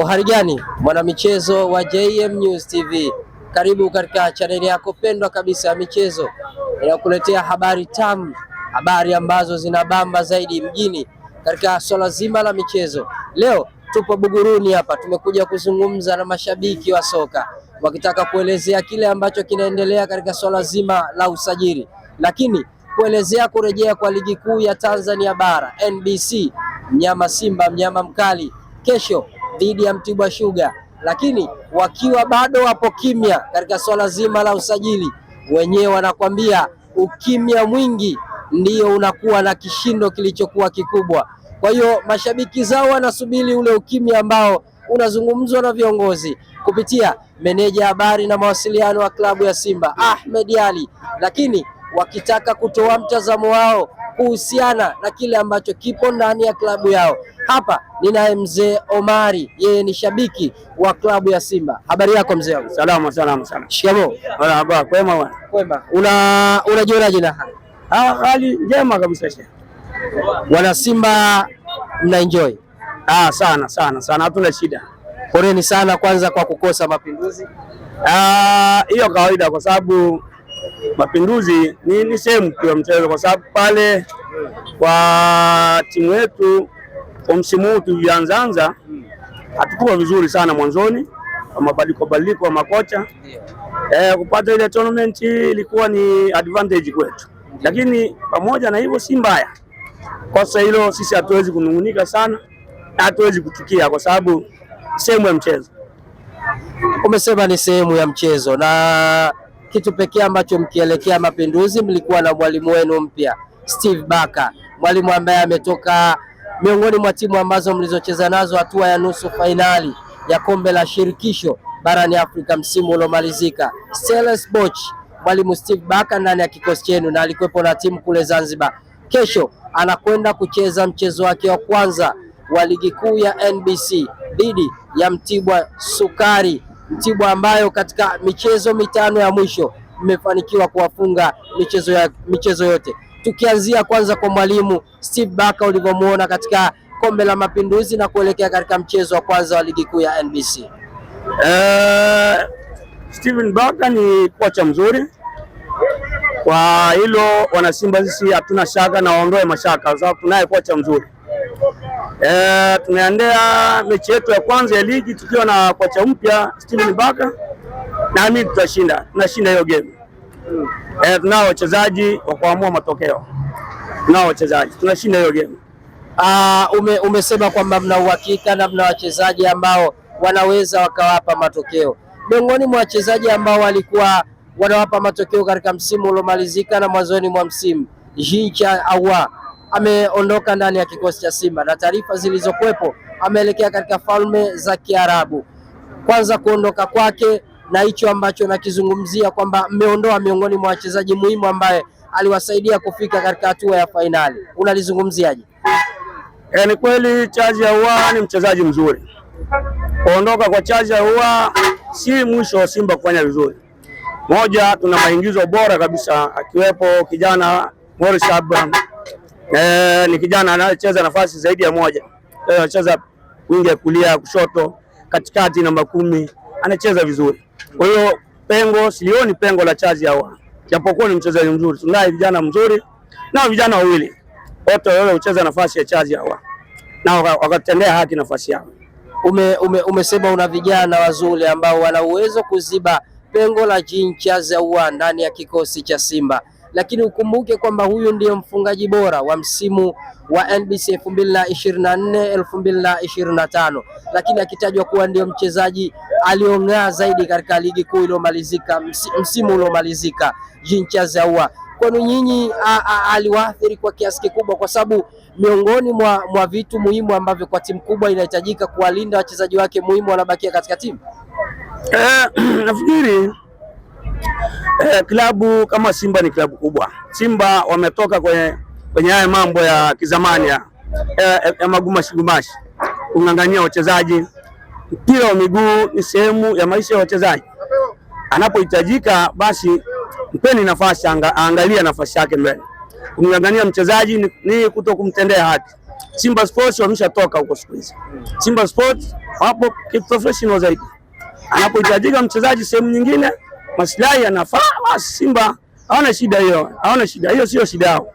Uharigani mwanamichezo wa JM News TV, karibu katika chaneli yako pendwa kabisa ya michezo inayokuletea habari tamu, habari ambazo zinabamba zaidi mjini katika swala zima la michezo. Leo tupo Buguruni hapa, tumekuja kuzungumza na mashabiki wa soka wakitaka kuelezea kile ambacho kinaendelea katika swala zima la usajili, lakini kuelezea kurejea kwa ligi kuu ya Tanzania bara NBC. Mnyama Simba, mnyama mkali, kesho dhidi ya Mtibwa Sugar, lakini wakiwa bado wapo kimya katika swala zima la usajili. Wenyewe wanakwambia ukimya mwingi ndio unakuwa na kishindo kilichokuwa kikubwa. Kwa hiyo mashabiki zao wanasubiri ule ukimya ambao unazungumzwa na viongozi kupitia meneja habari na mawasiliano wa klabu ya Simba Ahmed Ali, lakini wakitaka kutoa mtazamo wao kuhusiana na kile ambacho kipo ndani ya klabu yao. Hapa ninaye mzee Omari, yeye ni shabiki wa klabu ya Simba. Habari yako mzee wangu? Salama sana. Shikamoo. Baba, kwema bwana. Kwema. Unajionaje na hali? Hali njema kabisa shehe. Wana Simba mna enjoy? Sana, hatuna shida. Poleni sana kwanza kwa kukosa Mapinduzi. Hiyo kawaida, kwa sababu Mapinduzi ni sehemu ya mchezo, kwa sababu pale kwa timu yetu kwa msimu huu tulianza hatukuwa vizuri sana mwanzoni, kwa mabadiliko wa makocha. Kupata ile tournament ilikuwa ni advantage kwetu, lakini pamoja na hivyo si mbaya. Kosa hilo sisi hatuwezi kunungunika sana na hatuwezi kuchukia, kwa sababu sehemu ya mchezo. Umesema ni sehemu ya mchezo, na kitu pekee ambacho mkielekea Mapinduzi mlikuwa na mwalimu wenu mpya Steve Barker, mwalimu ambaye ametoka miongoni mwa timu ambazo mlizocheza nazo hatua ya nusu fainali ya kombe la shirikisho barani Afrika msimu uliomalizika. Stellenbosch, mwalimu Steve Barker ndani ya kikosi chenu, na alikuwepo na timu kule Zanzibar. Kesho anakwenda kucheza mchezo wake wa kwanza wa ligi kuu ya NBC dhidi ya Mtibwa Sukari, Mtibwa ambayo katika michezo mitano ya mwisho mmefanikiwa kuwafunga michezo yote. Tukianzia kwanza kwa mwalimu Steve Barker, ulivyomuona katika kombe la Mapinduzi na kuelekea katika mchezo wa kwanza wa ligi kuu ya NBC. Steven Barker ni kocha mzuri, kwa hilo wana Simba sisi hatuna shaka na waondoe mashaka, kwa sababu tunaye kocha mzuri. Tumeandaa mechi yetu ya kwanza ya ligi tukiwa na kocha mpya Steven Barker, na mimi tunashinda hiyo game. Tunao wachezaji wa kuamua matokeo, tunashinda hiyo game. Umesema kwamba mna uhakika na mna wachezaji ambao wanaweza wakawapa matokeo. Miongoni mwa wachezaji ambao walikuwa wanawapa matokeo katika msimu uliomalizika na mwanzoni mwa msimu, Jincha Awa ameondoka ndani ya kikosi cha Simba, na taarifa zilizokuwepo ameelekea katika Falme za Kiarabu. Kwanza kuondoka kwake na hicho ambacho nakizungumzia kwamba mmeondoa miongoni mwa wachezaji muhimu ambaye aliwasaidia kufika katika hatua ya fainali, unalizungumziaje? Ni kweli Charles Ahoua ni mchezaji mzuri. Kuondoka kwa Charles Ahoua si mwisho wa Simba kufanya vizuri. Moja, tuna maingizo bora kabisa, akiwepo kijana Morris Abraham. Ni kijana anayecheza nafasi zaidi ya moja. Anacheza wingi ya kulia, kushoto, katikati namba 10, anacheza vizuri. Kwa hiyo silioni pengo la Charles Ahoua, japokuwa ni mchezaji mzuri. Tunaye vijana mzuri na vijana wawili wote wale hucheza nafasi ya Charles Ahoua na wakatendea haki nafasi yao. Umesema una vijana wazuri ambao wana uwezo kuziba pengo la Charles Ahoua ndani ya kikosi cha Simba, lakini ukumbuke kwamba huyu ndiyo mfungaji bora wa msimu wa NBC 2024-2025, lakini akitajwa kuwa ndio mchezaji aliong'aa zaidi katika ligi kuu iliyomalizika msimu uliomalizika. Charles Ahoua kwani nyinyi aliwaathiri kwa kiasi kikubwa, kwa sababu miongoni mwa vitu muhimu ambavyo kwa timu kubwa inahitajika kuwalinda wachezaji wake muhimu wanabakia katika timu. Nafikiri klabu kama Simba ni klabu kubwa. Simba wametoka kwenye haya mambo ya kizamani ya magumashi, kung'ang'ania wachezaji. Mpira wa miguu ni sehemu ya maisha ya wachezaji. Anapohitajika basi mpeni nafasi, angalia nafasi yake mbele. Kumng'ang'ania mchezaji ni kuto kumtendea haki. Simba Sports wameshatoka huko siku hizi. Simba Sports hapo kiprofessional zaidi. Anapohitajika mchezaji sehemu nyingine, maslahi yanafaa, Simba hawana shida hiyo. Hawana shida hiyo, sio shida yao.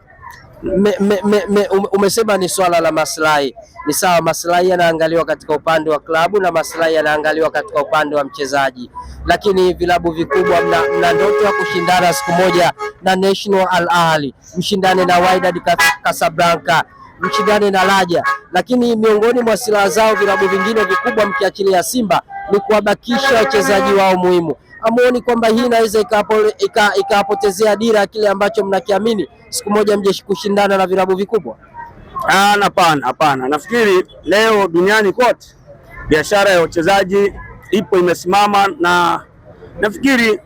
Umesema ni swala la maslahi. Ni sawa, maslahi yanaangaliwa katika upande wa klabu na maslahi yanaangaliwa katika upande wa mchezaji, lakini vilabu vikubwa mna ndoto ya kushindana siku moja na National Al Ahly, mshindane na Wydad Casablanca, mshindane na Raja, lakini miongoni mwa silaha zao vilabu vingine vikubwa mkiachilia Simba ni kuwabakisha wachezaji wao muhimu. Amuoni kwamba hii inaweza ikawapotezea dira kile ambacho mnakiamini siku moja mje kushindana na vilabu vikubwa? Hapana. Nafikiri leo duniani kote biashara ya wachezaji ipo imesimama, na nafikiri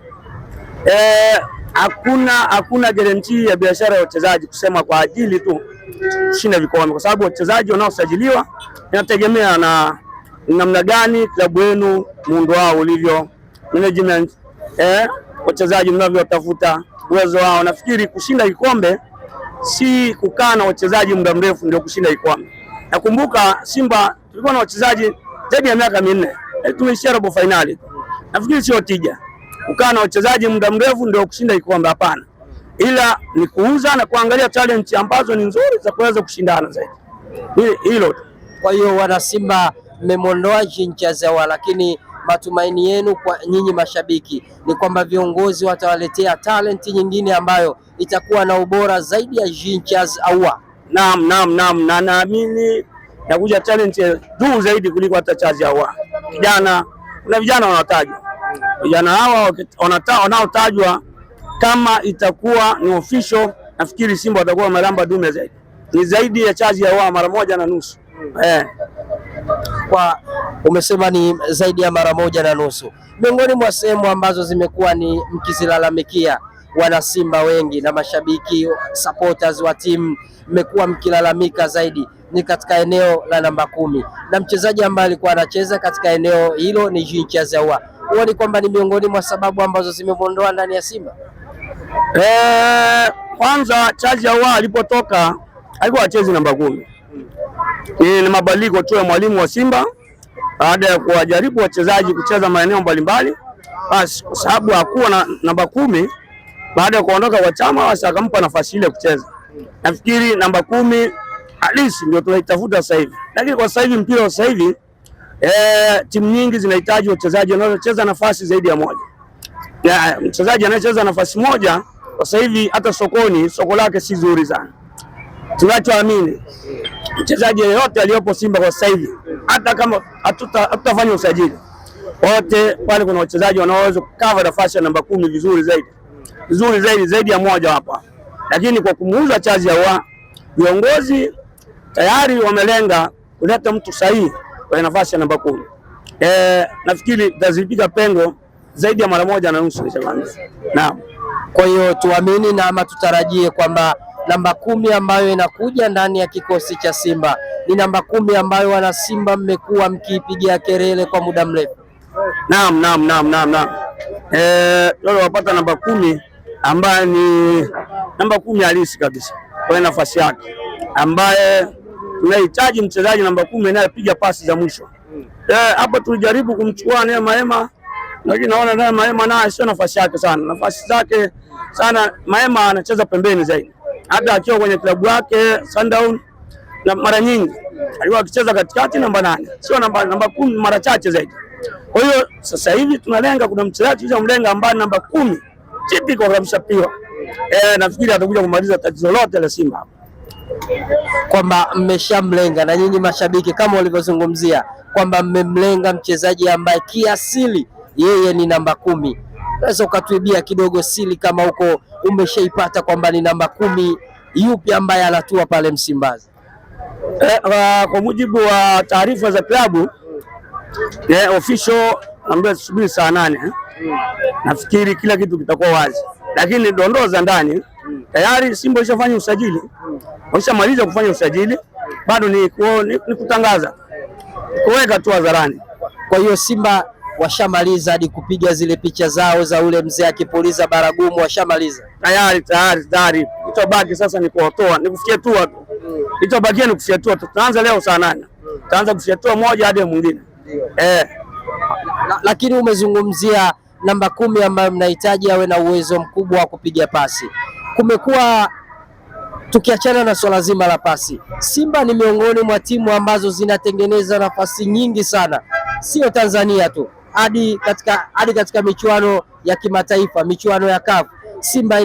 hakuna guarantee ya biashara ya wachezaji kusema kwa ajili tu kushinda vikombe, kwa sababu wachezaji wanaosajiliwa inategemea na namna gani klabu yenu muundo wao ulivyo, management wachezaji mnavyotafuta uwezo wao. Nafikiri kushinda kikombe si kukaa na wachezaji muda mrefu ndio kushinda kikombe. Nakumbuka Simba tulikuwa na wachezaji zaidi ya miaka 4, tumeishia robo finali. Nafikiri sio tija kukaa na wachezaji muda mrefu ndio kushinda kikombe, hapana, ila ni kuuza na kuangalia talent ambazo ni nzuri za kuweza kushindana zaidi, hilo. Kwa hiyo wana Simba mmemwondoa Jean Charles, lakini matumaini yenu kwa nyinyi mashabiki ni kwamba viongozi watawaletea talenti nyingine ambayo itakuwa na ubora zaidi ya Jean Charles Ahoua. Naam, na naamini nakuja talent juu zaidi kuliko hata Charles Ahoua. Kuna vijana wanatajwa, vijana hawa wanaotajwa kama itakuwa ni official, nafikiri Simba watakuwa wamelamba dume zaidi, ni zaidi ya Charles Ahoua mara 1.5. Kwa umesema ni zaidi ya mara 1.5. Miongoni mwa sehemu ambazo zimekuwa ni mkizilalamikia wana Simba wengi na mashabiki supporters wa timu mmekuwa mkilalamika zaidi ni katika eneo la namba 10, na mchezaji ambaye alikuwa anacheza katika eneo hilo ni Jean Charles Ahoua. Huoni kwamba ni miongoni mwa sababu ambazo zimemondoa ndani ya Simba? Kwanza Charles Ahoua alipotoka alikuwa achezi namba 10. Ni mabadiliko tu ya mwalimu wa Simba baada ya kuwajaribu wachezaji kucheza maeneo mbalimbali, basi kwa sababu hakuwa na namba 10 baada ya kuondoka kwa Chama, basi akampa nafasi ile kucheza. Nafikiri namba 10 halisi ndio tunaitafuta sasa hivi, lakini kwa sasa hivi mpira wa sasa hivi timu nyingi zinahitaji wachezaji wanaocheza nafasi zaidi ya moja. Mchezaji anayecheza nafasi moja kwa sasa hivi hata soko lake si zuri sana. Tunachoamini mchezaji yeyote aliyopo Simba kwa sasa hivi, hata kama hatutafanya usajili wote pale, kuna wachezaji wanaoweza kukava nafasi ya namba 10 vizuri zaidi ya moja hapa. Lakini kwa kumuuza Charles Ahoua, viongozi tayari wamelenga kuleta mtu sahihi kwa nafasi ya namba 10. Nafikiri tazipiga pengo zaidi ya mara 1.5. Naam. Kwa hiyo tuamini na ama tutarajie kwamba namba 10 ambayo inakuja ndani ya kikosi cha Simba ni namba 10 ambayo wana Simba mmekuwa mkiipigia kelele kwa muda mrefu. Naam. Leo wapata namba 10 ambaye ni namba 10 halisi kabisa kwa nafasi yake, ambaye tunahitaji mchezaji namba 10 anayepiga pasi za mwisho. Hapo tulijaribu kumchukua Neema, lakini naona Neema naye sio nafasi yake sana. Nafasi zake sana Neema anacheza pembeni zaidi. Hata akiwa kwenye klabu yake Sundown na mara nyingi alikuwa akicheza katikati namba 8. Sio namba 10 mara chache zaidi. Kwa hiyo sasa hivi tunalenga, kuna mchezaji mlenga ambaye namba 10 typical kabisa pia. Nafikiri atakuja kumaliza tatizo lote la Simba. Kwamba mmeshamlenga na nyinyi mashabiki kama walivyozungumzia kwamba mmemlenga mchezaji ambaye kiasili yeye ni namba 10. Unaweza ukatuibia kidogo siri kama huko umeshaipata kwamba ni namba 10 yupi ambaye anatua pale Msimbazi? Kwa mujibu wa taarifa za klabu official ambaye subiri saa 8, nafikiri kila kitu kitakuwa wazi, lakini dondoo za ndani tayari Simba ishafanya usajili, washamaliza kufanya usajili, bado ni kutangaza, kuweka tu hadharani. Kwa hiyo Simba washamaliza hadi kupiga zile picha zao za ule mzee akipuliza baragumu, washamaliza tayari. Kitobaki sasa ni kuotoa, ni kufikia tu watu Itabakia ni kufyatua. Tutaanza leo saa 8. Tutaanza kufyatua moja hadi mwingine. Lakini umezungumzia namba 10 ambayo mnahitaji awe na uwezo mkubwa wa kupiga pasi. Kumekuwa tukiachana na swala zima la pasi, Simba ni miongoni mwa timu ambazo zinatengeneza nafasi nyingi sana, sio Tanzania tu, hadi katika michuano ya kimataifa, michuano ya CAF. Simba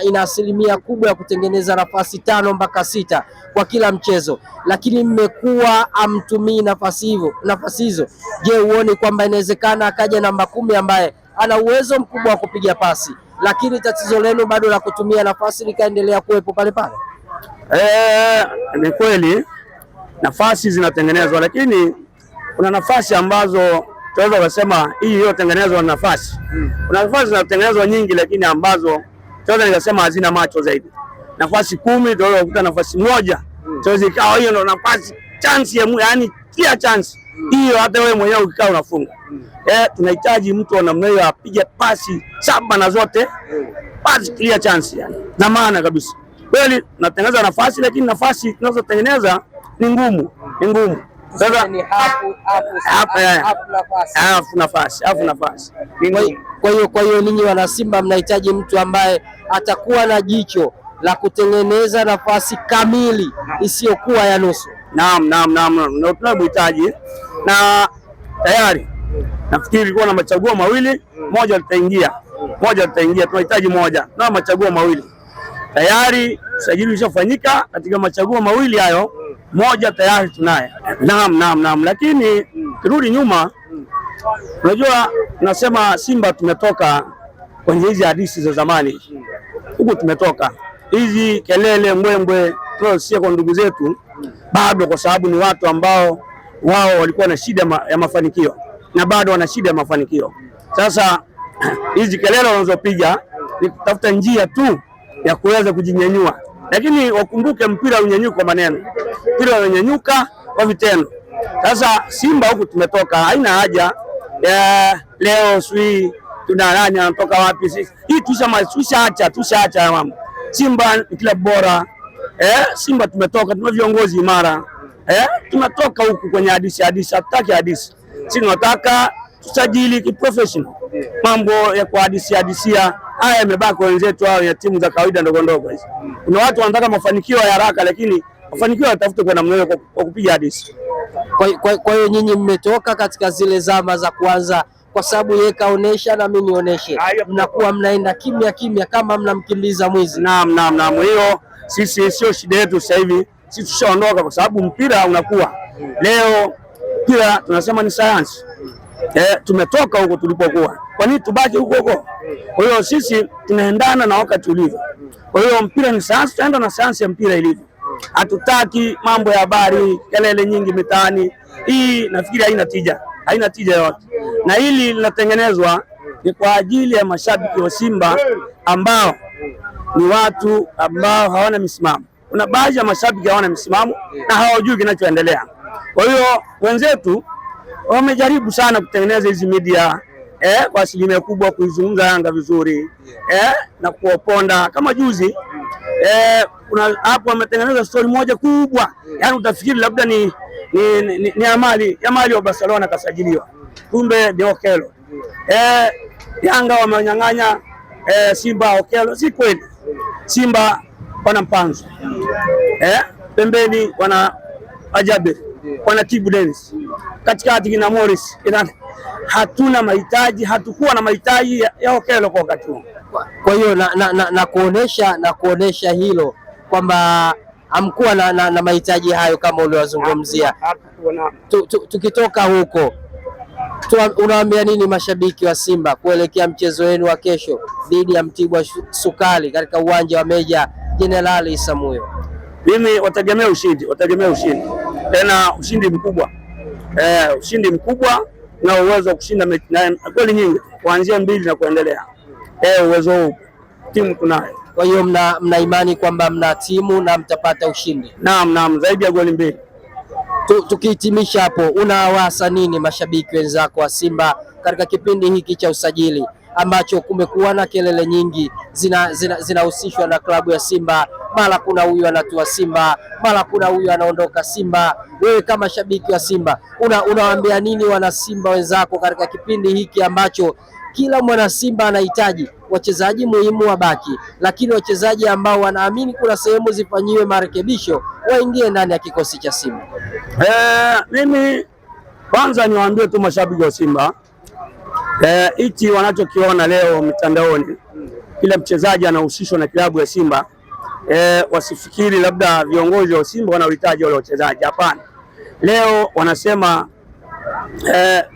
ina asilimia kubwa ya kutengeneza nafasi 5 mpaka 6 kwa kila mchezo, lakini mmekuwa amtumii nafasi hizo. Je, uone kwamba inawezekana akaja namba 10 ambaye ana uwezo mkubwa wa kupiga pasi, lakini tatizo lenu bado la kutumia nafasi likaendelea kuwepo pale pale? Ni kweli nafasi zinatengenezwa, lakini kuna nafasi ambazo tunaweza kusema hii iliyotengenezwa na nafasi. Kuna nafasi zinatengenezwa nyingi, lakini ambazo tunaweza nikasema hazina macho zaidi. Nafasi 10 tunaweza kukuta nafasi moja tunaweza ikawa hiyo ndo nafasi chance ya yani clear chance hiyo, hata wewe mwenyewe ukikaa unafunga. Tunahitaji mtu wa namna hiyo apige pasi 7 na zote pasi clear chance, yani na maana kabisa. Kweli tunatengeneza nafasi, lakini nafasi tunazotengeneza ni ngumu. Sasa ni nafasi. Kwa hiyo ninyi wana Simba mnahitaji mtu ambaye atakuwa na jicho la kutengeneza nafasi kamili isiyokuwa ya nusu. Naam, na tunahitaji, na tayari nafikiri kuwa na machaguo mawili, moja litaingia. Tunahitaji moja na machaguo mawili tayari. Usajili ushafanyika katika machaguo mawili hayo, moja tayari tunaye. Naam, lakini kirudi nyuma, unajua nasema Simba tumetoka kwenye hizi hadithi za zamani huko, tumetoka hizi kelele mbwembwe tunasikia kwa ndugu zetu bado, kwa sababu ni watu ambao wao walikuwa na shida ya mafanikio na bado wana shida ya mafanikio. Sasa hizi kelele wanazopiga ni kutafuta njia tu ya kuweza kujinyanyua, lakini wakumbuke mpira unyanyuka kwa maneno, mpira unanyanyuka kwa vitendo. Sasa Simba huku tumetoka, haina haja leo sui tunadhani anatoka wapi sisi. Hii tushaacha mambo. Simba ni klabu bora. Simba tumetoka, tuna viongozi imara. Tunatoka huku kwenye hadithi, hatutaki hadithi. Sisi tunataka tusajili kiprofessional. Mambo ya kuhadisia haya yamebaki wenzetu hao ya timu za kawaida ndogo hizi. Kuna watu wanataka mafanikio ya haraka, lakini mafanikio yatafute kwa namna hiyo, kwa kupiga hadithi. Kwa hiyo nyinyi mmetoka katika zile zama za kwanza, kwa sababu yeye kaonesha na mimi nionyeshe, mnakuwa mnaenda kimya kama mnamkimbiza mwizi. Naam, hiyo sisi sio shida yetu sasa hivi. Sisi tushaondoka, kwa sababu mpira unakuwa leo, mpira tunasema ni sayansi. Tumetoka huko tulipokuwa, kwa nini tubaki huko? Kwa hiyo sisi tunaendana na wakati ulivyo. Kwa hiyo mpira ni sayansi, tutaenda na sayansi ya mpira ilivyo. Hatutaki mambo ya habari, kelele nyingi mitaani. Hii nafikiri haina tija yote, na hili linatengenezwa ni kwa ajili ya mashabiki wa Simba ambao ni watu ambao hawana misimamo. Kuna baadhi ya mashabiki hawana misimamo na hawajui kinachoendelea. Kwa hiyo wenzetu wamejaribu sana kutengeneza hizi media kwa asilimia kubwa kuizungumza Yanga vizuri na kuoponda. Kama juzi kuna hapo wametengeneza story moja kubwa, yani utafikiri labda ni Amali wa Barcelona kasajiliwa, kumbe ni Okelo. Yanga wamenyang'anya Simba Okelo. Si kweli. Simba wana Mpanzo, pembeni wana Ajabe, wana Kibu Dennis, katikati kina Morris. Hatukuwa na mahitaji ya Okelo kwa wakati huo. Kwa hiyo na kuonesha hilo kwamba hamkuwa na mahitaji hayo kama uliwazungumzia. Tukitoka huko, unawaambia nini mashabiki wa Simba kuelekea mchezo wenu wa kesho dhidi ya Mtibwa Sukari katika uwanja wa Meja Jenerali Isamuhyo? Mimi wategemea ushindi, tena ushindi mkubwa. Ushindi mkubwa na uwezo wa kushinda goli nyingi kuanzia 2 na kuendelea. Uwezo huu timu tunayo. Kwa hiyo mna imani kwamba mna timu na mtapata ushindi? Naam, zaidi ya goli 2. Tukihitimisha hapo, unawasa nini mashabiki wenzako wa Simba katika kipindi hiki cha usajili ambacho kumekuwa na kelele nyingi zinahusishwa na klabu ya Simba mara kuna huyu anatua Simba, mara kuna huyu anaondoka Simba. Wewe kama shabiki wa Simba unawaambia nini wana Simba wenzako katika kipindi hiki ambacho kila mwana Simba anahitaji wachezaji muhimu wabaki, lakini wachezaji ambao wanaamini kuna sehemu zifanyiwe marekebisho waingie ndani ya kikosi cha Simba? Mimi kwanza niwaambie tu mashabiki wa Simba hichi wanachokiona leo mitandaoni, kila mchezaji anahusishwa na klabu ya Simba, wasifikiri labda viongozi wa Simba wanahitaji wale wachezaji. Hapana, leo wanasema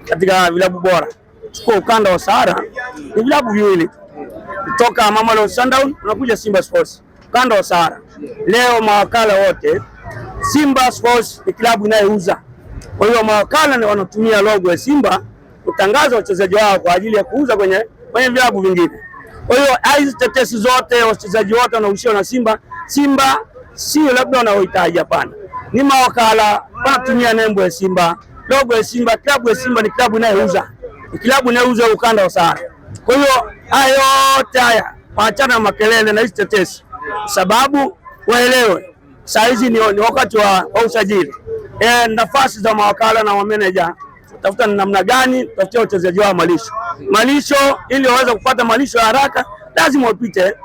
katika vilabu bora, chukua ukanda wa Sahara, ni vilabu viwili kutoka Mamelodi Sundowns unakuja Simba Sports, ukanda wa Sahara. Leo mawakala wote, Simba Sports ni klabu inayouza, kwa hiyo mawakala ni wanatumia logo ya Simba kutangaza wachezaji wao kwa ajili ya kuuza kwenye vilabu vingine. Kwa hiyo hizi tetesi zote, wachezaji wote wanaohusishwa na Simba, Simba sio labda wanaohitaji, hapana, ni mawakala wanatumia nembo ya Simba, logo ya Simba. Klabu ya Simba ni klabu inayouza, ni klabu inayouza ukanda wa Sahara. Kwa hiyo haya yote haya waachana na makelele na hizi tetesi, sababu waelewe saa hizi ni wakati wa usajili. Nafasi za mawakala na mameneja tafuta ni namna gani, tafutia wachezaji wao malisho, ili waweze kupata malisho haraka, lazima wapite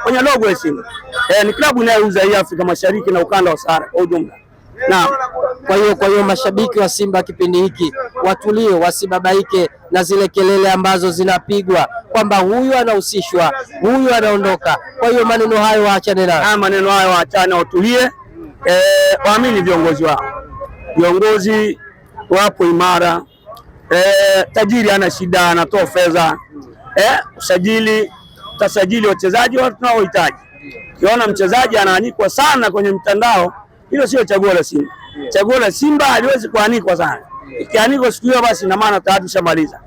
kwenye logo ya Simba. Ni klabu inayouza hii Afrika Mashariki na ukanda wa Sahara kwa ujumla. Naam. Kwa hiyo mashabiki wa Simba kipindi hiki watulie, wasibabaike na zile kelele ambazo zinapigwa kwamba huyu anahusishwa, huyu anaondoka. Kwa hiyo maneno hayo waachane nayo. Maneno hayo waachane, watulie, waamini viongozi wao. Viongozi wapo imara, tajiri ana shida, anatoa fedha, usajili, utasajili wachezaji watu tunaohitaji. Ukiona mchezaji anaanikwa sana kwenye mtandao, hilo sio chaguo la Simba. Chaguo la Simba haliwezi kuanikwa sana. Ikianikwa siku hiyo basi ina maana tayari tushamaliza.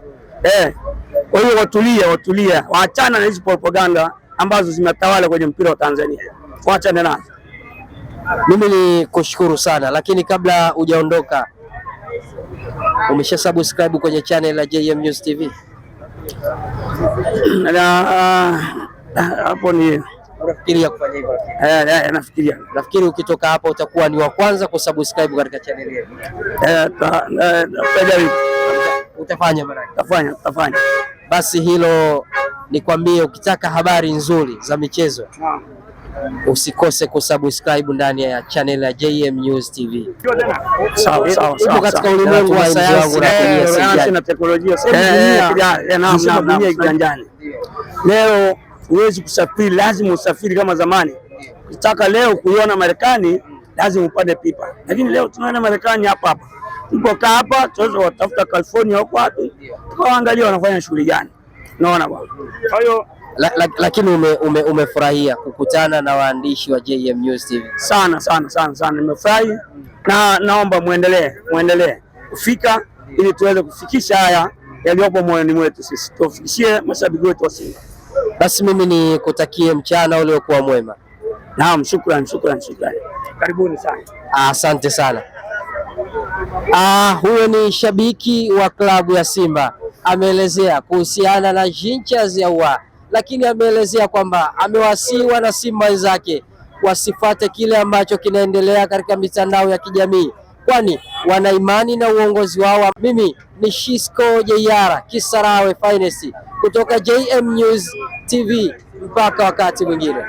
Kwa hiyo watulie, waachana na hizo propaganda ambazo zimetawala kwenye mpira wa Tanzania. Waachane nazo. Mimi ni kushukuru sana, lakini kabla hujaondoka, umesha subscribe kwenye channel ya JM News TV? Hapo ni unafikiria kufanya hivyo? Nafikiri ukitoka hapa utakuwa ni wa kwanza kusubscribe katika channel yetu. Utafanya bwana? Tafanya. Basi hilo nikwambie, ukitaka habari nzuri za michezo usikose kusubscribe ndani ya channel ya JM News TV. Sawa. Katika ulimwengu wa sayansi na teknolojia, dunia kiganjani. Leo huwezi kusafiri, lazima usafiri kama zamani. Ukitaka leo kuiona Marekani lazima upande pipa, lakini leo tunaona Marekani hapa. Tulipokaa hapa tuweza watafuta California huko wapi, tukaangalia wanafanya shughuli gani. Unaona bwana. Kwa hiyo lakini umefurahia kukutana na waandishi wa JM News TV? Sana. Nimefurahi na naomba muendelee kufika ili tuweze kufikisha haya yaliyopo moyoni mwetu sisi, tufikishie mashabiki wetu wa Simba. Basi mimi nikutakie mchana uliokuwa mwema. Naam, shukrani. Karibuni sana. Asante sana. Huyo ni shabiki wa klabu ya Simba, ameelezea kuhusiana na Jinchaz Ahoua, lakini ameelezea kwamba amewasiwa na Simba wenzake wasifate kile ambacho kinaendelea katika mitandao ya kijamii, kwani wana imani na uongozi wao. Mimi ni Shisco Jeyara Kisarawe Finest kutoka JM News TV, mpaka wakati mwingine.